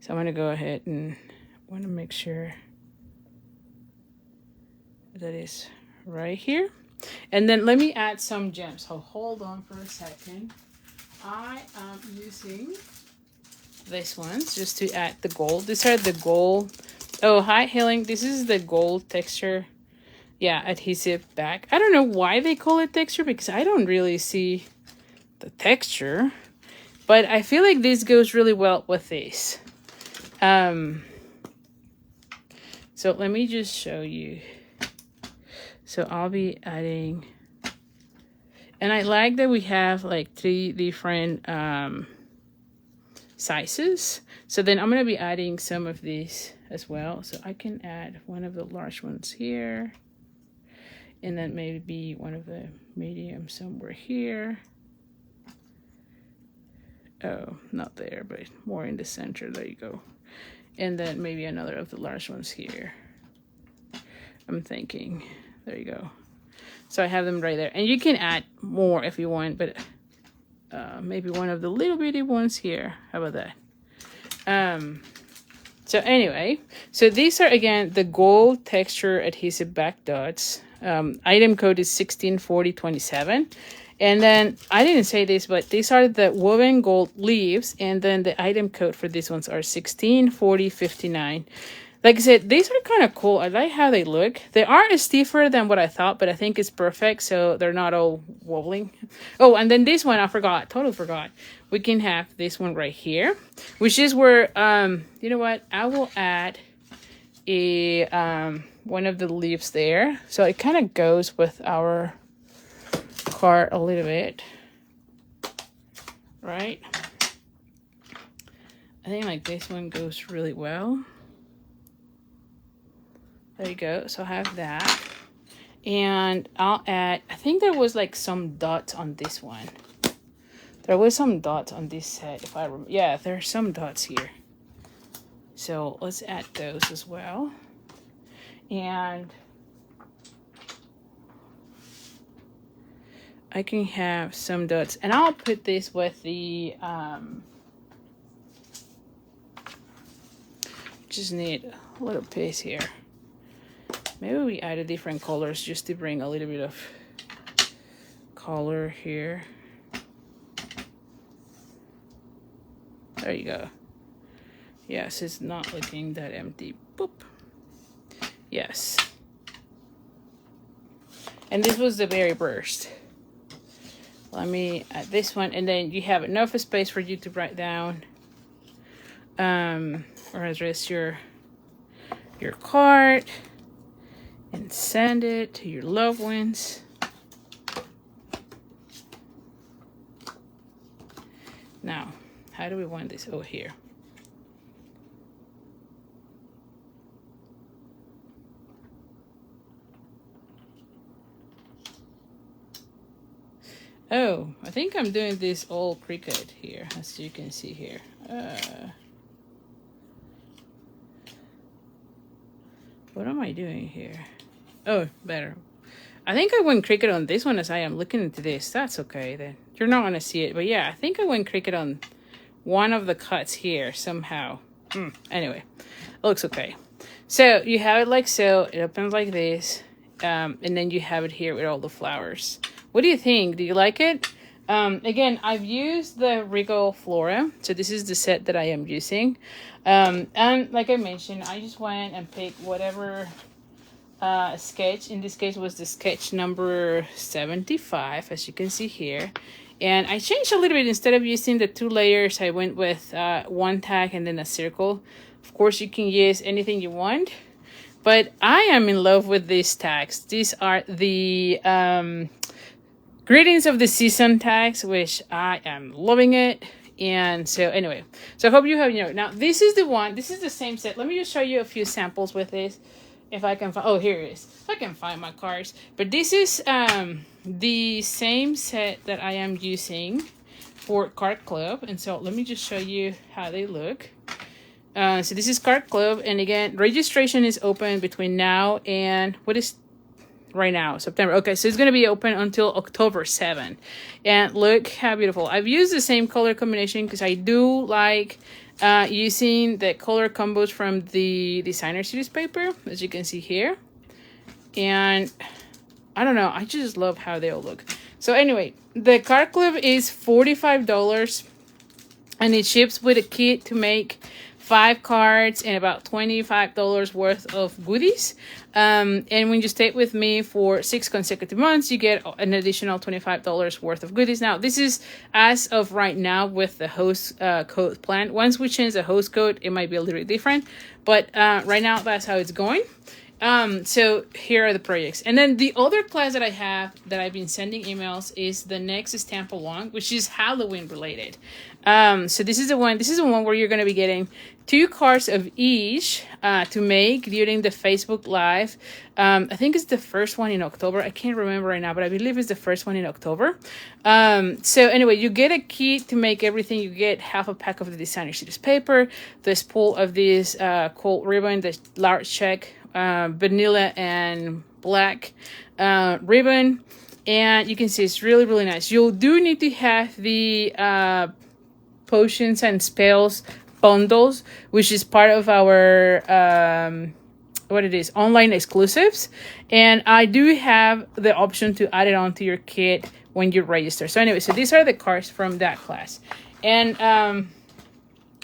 So I'm going to go ahead and want to make sure that is right here. And then let me add some gems. So hold on for a second. I am using these ones just to add the gold. These are the gold. Oh, hi, Healing. This is the gold texture. Yeah, adhesive back. I don't know why they call it texture because I don't really see the texture. But I feel like this goes really well with this. So let me just show you. So I'll be adding... And I like that we have like 3 different sizes. So then I'm going to be adding some of these as well. So I can add one of the large ones here. And then maybe one of the medium somewhere here. Oh, not there, but more in the center. There you go. And then maybe another of the large ones here. I'm thinking. There you go. So I have them right there. And you can add more if you want, but maybe one of the little bitty ones here. How about that? So anyway, so these are, again, the gold texture adhesive back dots. Item code is 164027. And then, I didn't say this, but these are the woven gold leaves. And then the item code for these ones are 164059. Like I said, these are kind of cool. I like how they look. They are stiffer than what I thought, but I think it's perfect, so they're not all wobbling. Oh, and then this one, I forgot. Totally forgot. We can have this one right here, which is where, you know what? I will add a one of the leaves there. So it kind of goes with our card a little bit. Right? I think like this one goes really well. There you go. So I have that. And I'll add, I think there was like some dots on this one. There was some dots on this set, if I remember. Yeah, there's some dots here. So let's add those as well. And I can have some dots. And I'll put this with the, just need a little piece here. Maybe we added different colors just to bring a little bit of color here. There you go. Yes, it's not looking that empty. Boop. Yes. And this was the very burst. Let me add this one, and then you have enough space for you to write down or address your card and send it to your loved ones. Now, how do we want this? Oh, here. Oh, I think I'm doing this all Cricut here, as you can see here. What am I doing here? Oh, better. I think I went Cricut on this one as I am looking into this. That's okay then. You're not gonna see it, but yeah, I think I went Cricut on one of the cuts here somehow. Anyway, it looks okay. So you have it like so. It opens like this, and then you have it here with all the flowers. What do you think? Do you like it? Again, I've used the Regal Flora, so this is the set that I am using. And like I mentioned, I just went and picked whatever sketch. In this case was the sketch number 75, as you can see here. And I changed a little bit. Instead of using the 2 layers, I went with one tag and then a circle. Of course, you can use anything you want, but I am in love with these tags. These are the Greetings of the Season tags, which I am loving it. And so anyway, so I hope you have, now this is the one, this is the same set. Let me just show you a few samples with this. If I can find, oh, here it is. If I can find my cards. But this is the same set that I am using for Card Club. And so let me just show you how they look. So this is Card Club. And again, registration is open between now and, what is right now, September. Okay, so it's going to be open until October 7th. And look how beautiful. I've used the same color combination because I do like using the color combos from the designer series paper, as you can see here. And I don't know, I just love how they all look. So anyway, the Card Club is $45 and it ships with a kit to make 5 cards and about $25 worth of goodies. And when you stay with me for 6 consecutive months, you get an additional $25 worth of goodies. Now, this is as of right now with the host code plan. Once we change the host code, it might be a little bit different. But right now, that's how it's going. So here are the projects. And then the other class that I have that I've been sending emails is the next Stamp Along, which is Halloween related. So this is the one where you're going to be getting 2 cards of each to make during the Facebook Live. I think it's the first one in October. I can't remember right now, but I believe it's the first one in October. So anyway, you get a kit to make everything. You get half a pack of the designer series paper, the spool of this cold ribbon, the large check, vanilla and black ribbon, and you can see it's really, really nice. You do need to have the potions and spells bundles, which is part of our online exclusives, and I do have the option to add it onto your kit when you register. So anyway, so these are the cards from that class, and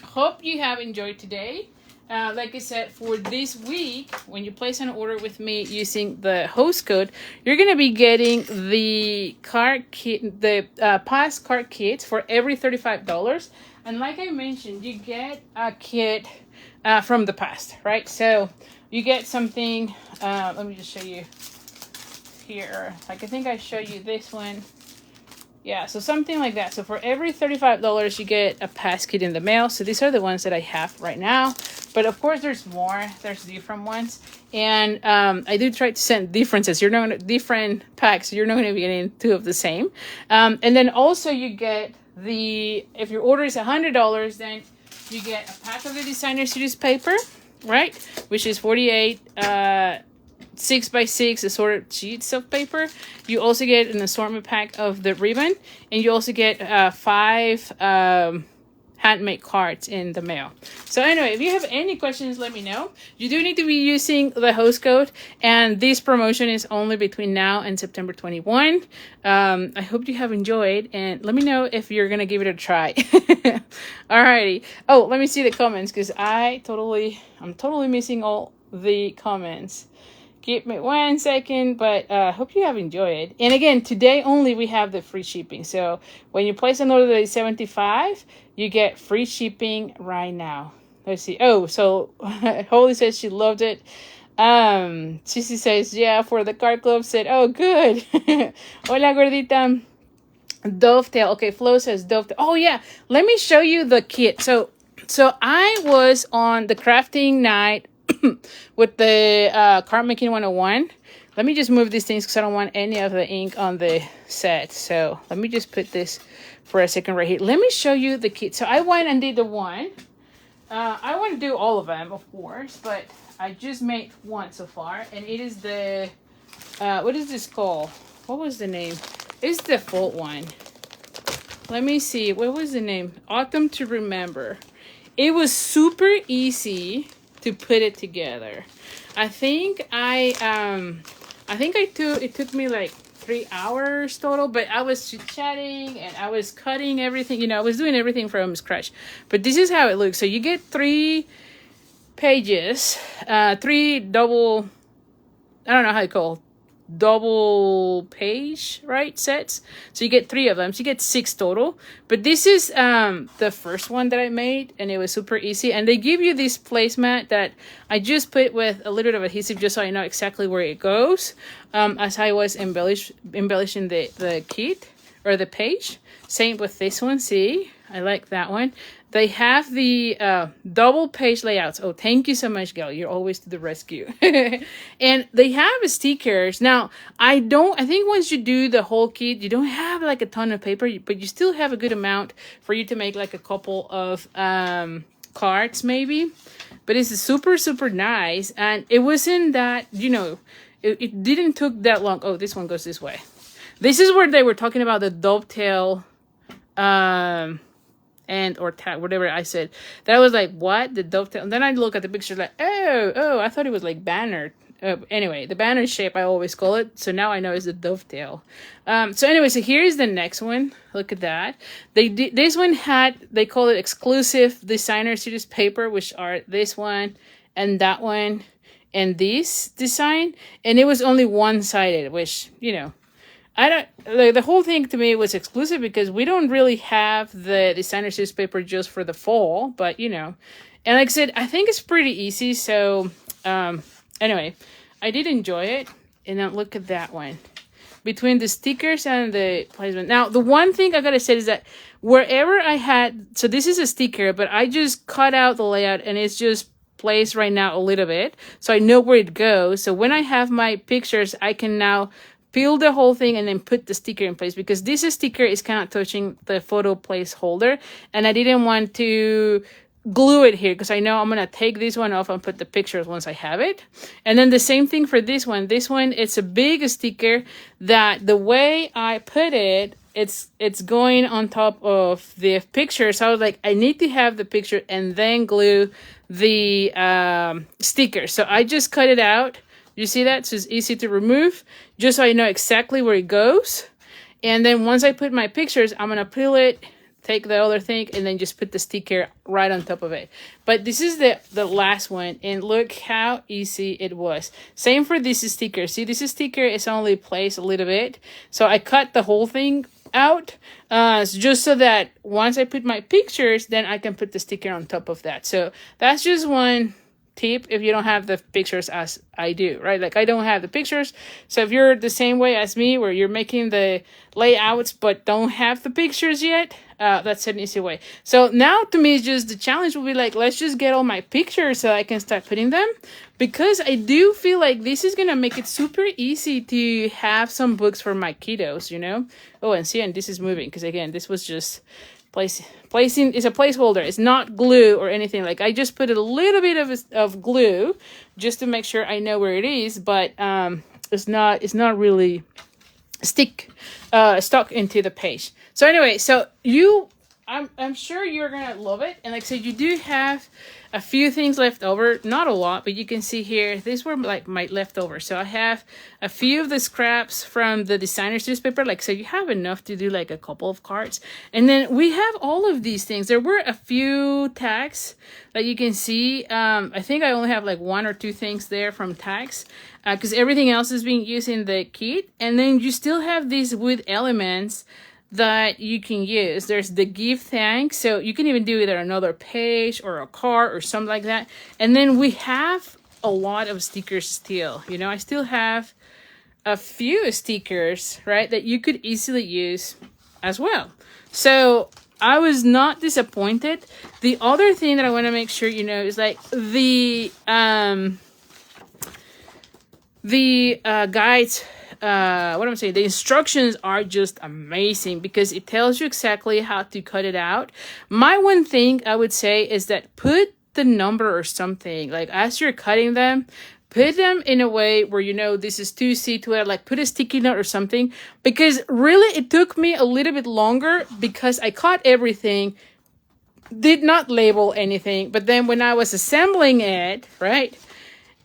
hope you have enjoyed today. Like I said, for this week, when you place an order with me using the host code, you're going to be getting the card kit, the past card kits for every $35. And like I mentioned, you get a kit from the past, right? So you get something, let me just show you here. Like I think I showed you this one. Yeah, so something like that. So for every $35, you get a pass kit in the mail. So these are the ones that I have right now. But of course, there's more. There's different ones. And I do try to send differences. You're not gonna, different packs. You're not going to be getting 2 of the same. And then also you get the, if your order is $100, then you get a pack of the designer series paper, right? Which is 48 6x6 assorted sheets of paper. You also get an assortment pack of the ribbon, and you also get 5 handmade cards in the mail. So anyway, if you have any questions, let me know. You do need to be using the host code, and this promotion is only between now and September 21. I hope you have enjoyed, and let me know if you're gonna give it a try. Alrighty. Oh, let me see the comments, because I'm totally missing all the comments. Give me 1 second, but hope you have enjoyed. And again, today only we have the free shipping. So when you place an order that is $75, you get free shipping right now. Let's see. Oh, so Holly says she loved it. Sissy says, yeah, for the card club set. Oh, good. Hola, gordita. Dovetail. Okay, Flo says dovetail. Oh, yeah. Let me show you the kit. So I was on the crafting night with the card making 101. Let me just move these things because I don't want any of the ink on the set. So let me just put this for a second right here. Let me show you the kit. So I went and did the one. I want to do all of them, of course, but I just made one so far, and it is the what is this called? What was the name? It's the default one. Let me see. What was the name? Autumn to Remember. It was super easy to put it together. I think it took me like 3 hours total, but I was chatting and I was cutting everything. You know, I was doing everything from scratch. But this is how it looks. So you get 3 pages, 3 double, I don't know how you call it, double page, right, sets. So you get 3 of them. So you get 6 total. But this is the first one that I made, and it was super easy. And they give you this placemat that I just put with a little bit of adhesive just so I know exactly where it goes, as I was embellishing the kit or the page. Same with this one. See, I like that one. They have the double page layouts. Oh, thank you so much, Gail. You're always to the rescue. And they have stickers. Now, I think once you do the whole kit, you don't have like a ton of paper, but you still have a good amount for you to make like a couple of cards maybe. But it's super, super nice. And it wasn't that, you know, it didn't took that long. Oh, this one goes this way. This is where they were talking about the dovetail and or tag, whatever I said. That was like, what? The dovetail? And then I look at the picture like, oh, I thought it was like banner. Anyway, the banner shape I always call it. So now I know it's the dovetail. So anyway, so here's the next one. Look at that. This one they call it exclusive designer series paper, which are this one and that one and this design. And it was only one-sided, which, you know, the whole thing to me was exclusive because we don't really have the designer series paper just for the fall, but you know, and like I said, I think it's pretty easy. So, anyway, I did enjoy it. And then look at that one between the stickers and the placement. Now, the one thing I gotta say is that wherever I had, so this is a sticker, but I just cut out the layout and it's just placed right now a little bit. So I know where it goes. So when I have my pictures, I can now peel the whole thing and then put the sticker in place because this sticker is kind of touching the photo placeholder, and I didn't want to glue it here because I know I'm going to take this one off and put the pictures once I have it. And then the same thing for this one. This one, it's a big sticker that the way I put it, it's going on top of the picture. So I was like, I need to have the picture and then glue the sticker. So I just cut it out. You see that? So it's easy to remove, just so I know exactly where it goes. And then once I put my pictures, I'm going to peel it, take the other thing, and then just put the sticker right on top of it. But this is the last one, and look how easy it was. Same for this sticker. See, this sticker is only placed a little bit. So I cut the whole thing out just so that once I put my pictures, then I can put the sticker on top of that. So that's just one tip if you don't have the pictures as I do, right? Like I don't have the pictures. So if you're the same way as me where you're making the layouts but don't have the pictures yet, that's an easy way. So now to me, it's just the challenge will be like, let's just get all my pictures so I can start putting them, because I do feel like this is going to make it super easy to have some books for my kiddos, you know? Oh, and see, and this is moving because again, this was just placing is a placeholder. It's not glue or anything. Like I just put a little bit of glue just to make sure I know where it is, but it's not really stuck into the page. So anyway, so you I'm sure you're gonna love it. And like I said, you do have a few things left over, not a lot, but you can see here, these were like my leftovers. So I have a few of the scraps from the designer's newspaper. Like, so you have enough to do like a couple of cards. And then we have all of these things. There were a few tags that you can see. I think I only have like 1 or 2 things there from tags, because everything else is being used in the kit. And then you still have these wood elements that you can use. There's the give thanks, so you can even do either another page or a card or something like that. And then we have a lot of stickers still. You know, I still have a few stickers, right, that you could easily use as well. So I was not disappointed. The other thing that I want to make sure you know is like the guides, what I'm saying, the instructions are just amazing because it tells you exactly how to cut it out. My one thing I would say is that put the number or something, like as you're cutting them, put them in a way where you know this is 2C to it, like put a sticky note or something, because really it took me a little bit longer because I cut everything, did not label anything, but then when I was assembling it, right,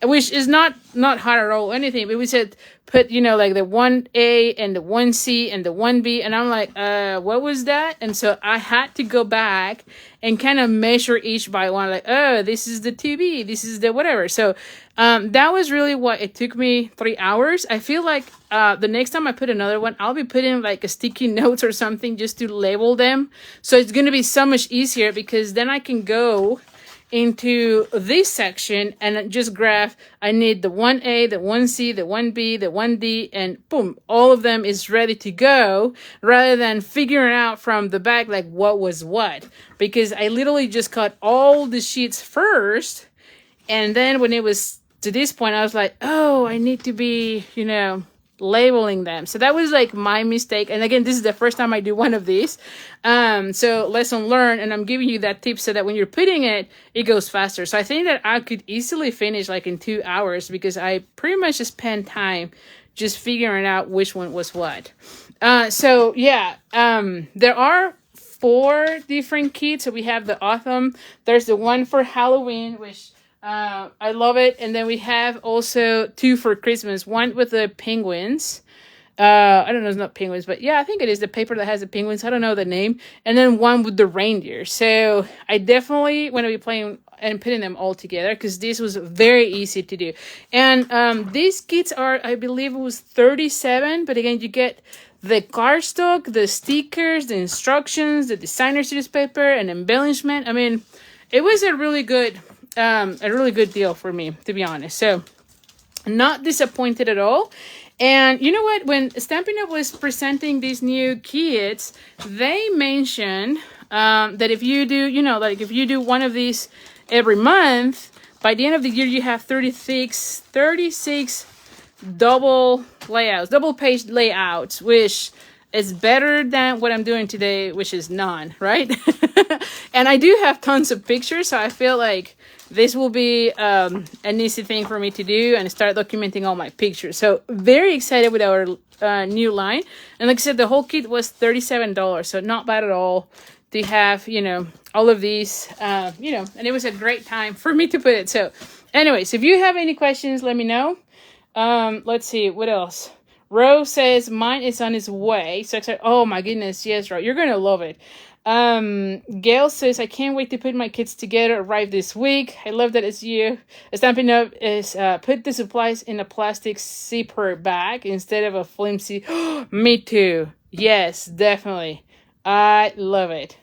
which is not hard at all, anything, but we said put, you know, like the 1A and the 1C and the 1B, and I'm like, what was that? And so I had to go back and kind of measure each by one, like, oh, this is the 2B, this is the whatever. So that was really what it took me 3 hours. I feel like the next time I put another one, I'll be putting like a sticky notes or something just to label them. So it's going to be so much easier because then I can go into this section and just graph. I need the 1A, the 1C, the 1B, the 1D, and boom, all of them is ready to go, rather than figuring out from the back like what was what, because I literally just cut all the sheets first, and then when it was to this point I was like, oh, I need to be, you know, labeling them. So that was like my mistake, and again, this is the first time I do one of these, so lesson learned, and I'm giving you that tip so that when you're putting it, it goes faster. So I think that I could easily finish like in 2 hours because I pretty much just spent time just figuring out which one was what. So yeah, there are 4 different kits. So we have the autumn, there's the one for Halloween, which I love it. And then we have also 2 for Christmas. One with the penguins. I don't know, it's not penguins, but yeah, I think it is the paper that has the penguins. I don't know the name. And then one with the reindeer. So I definitely want to be playing and putting them all together because this was very easy to do. And these kits are, I believe it was $37, but again, you get the cardstock, the stickers, the instructions, the designer's newspaper, and embellishment. I mean, it was a really good deal for me, to be honest. So not disappointed at all. And you know what, when Stampin' Up was presenting these new kits, they mentioned that if you do, you know, like if you do one of these every month, by the end of the year you have 36 double page layouts, which is better than what I'm doing today, which is none, right? And I do have tons of pictures, so I feel like this will be an easy thing for me to do and start documenting all my pictures. So very excited with our new line. And like I said, the whole kit was $37, so not bad at all to have, you know, all of these, you know, and it was a great time for me to put it. So anyways, if you have any questions, let me know. Let's see, what else? Rose says mine is on its way. So excited. Oh my goodness, yes, Rose, you're gonna love it. Gail says I can't wait to put my kits together, arrive this week. I love that it's you. Stampin' Up is put the supplies in a plastic zipper bag instead of a flimsy. Me too. Yes, definitely. I love it.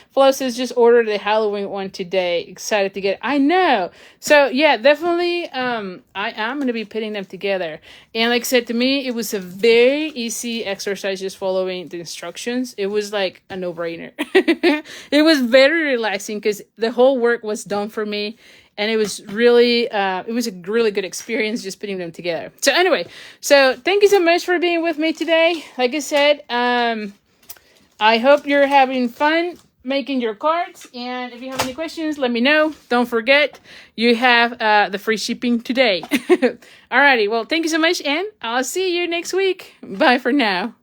Flo says just ordered the Halloween one today. Excited to get it. I know. So yeah, definitely I am going to be putting them together. And like I said, to me, it was a very easy exercise just following the instructions. It was like a no-brainer. It was very relaxing because the whole work was done for me. And it was really, it was a really good experience just putting them together. So anyway, so thank you so much for being with me today. Like I said, I hope you're having fun making your cards. And if you have any questions, let me know. Don't forget, you have the free shipping today. Alrighty, well, thank you so much, and I'll see you next week. Bye for now.